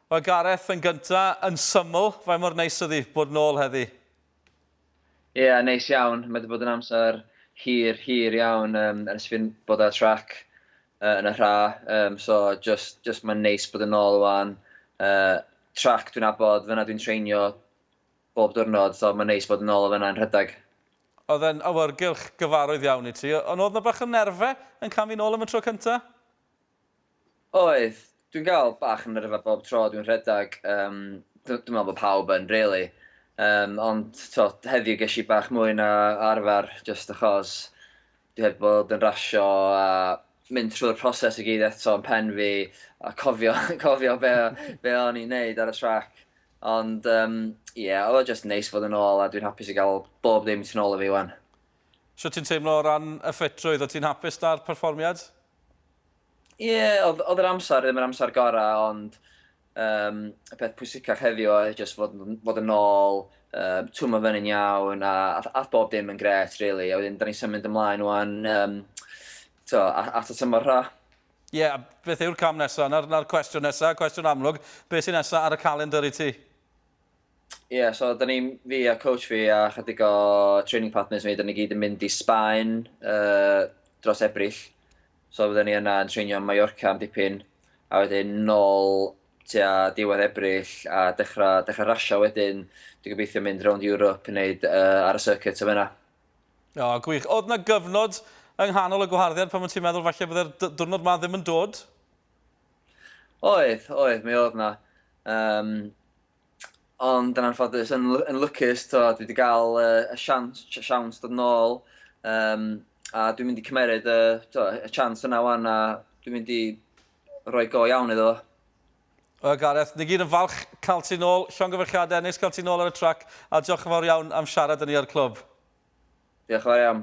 Wel, Gareth yn gyntaf yn syml, faint mor neis ydi bod nôl heddi? Ie, neis iawn. Mae wedi bod yn amser hir iawn ers fi'n bod ar trac yn y rha. So, just mae'n neis bod yn ôl wan. Trac dwi'n abod, fyna dwi'n treinio bob diwrnod, so mae'n neis bod yn ôl o fyna yn rhedeg. Oedd e'n awyrgylch gyfarwydd iawn i ti, ond oedd yna bach yn nerfe yn camu nôl am y tro cyntaf? Oedd, dwi'n cael bach yn nerfa bob tro dwi'n rhedeg. Dwi'n meddwl bod pawb yn, really. Ond heddiw ges i bach mwy na arfer, just achos dwi heb bod yn rasio a mynd trwy'r proses i gyd eto yn pen fi a cofio be o'n i'n neud ar y trac. Ond ie, oedd o just neis fod yn ôl a dwi'n hapus i gael bob dim tu ôl o fi wan. Sio ti'n teimlo o ran y ffitrwydd, oedd ti'n hapus da'r perfformiad? Ie, oedd yr amser ddim yn amser gorau, ond y peth pwysicach heddiw oedd just fod yn ôl, twm o fyny'n iawn, a bob dim yn gret, really. A wedyn, da ni'n symud ymlaen wan at y tymor rha. Ie, beth yw'r cam nesaf? Na'r cwestiwn nesaf, cwestiwn amlwg. Beth sy'n nesaf ar y calendar i ti? Ie, so da ni, fi a coach fi a chydig o training partners fi, da ni gyd yn mynd i Sbaen dros Ebrill. So fydden ni yna yn treinio Mallorca am dipyn, a wedyn nôl tua diwedd Ebrill a dechrau rasio wedyn. Dwi'n gobeithio mynd rownd Europe yn neud ar y circuit o fyna. O, gwych. Oedd yna gyfnod yng nghanol y gwaharddiad pan ti'n meddwl falle byddai'r diwrnod ma ddim yn dod? Oedd, mi oedd yna. Ond yn anffodus, yn lwcus, dwi wedi cael y siawns dod nôl, a dwi'n mynd i cymeryd y chance yna wan, a dwi'n mynd i rhoi go iawn iddo. O, Gareth, ni gyd yn falch cael ti nôl, llongyfarchiadau, neis cael ti nôl ar y trac, a diolch yn fawr iawn am siarad yn ni ar Clwb. Diolch yn fawr iawn.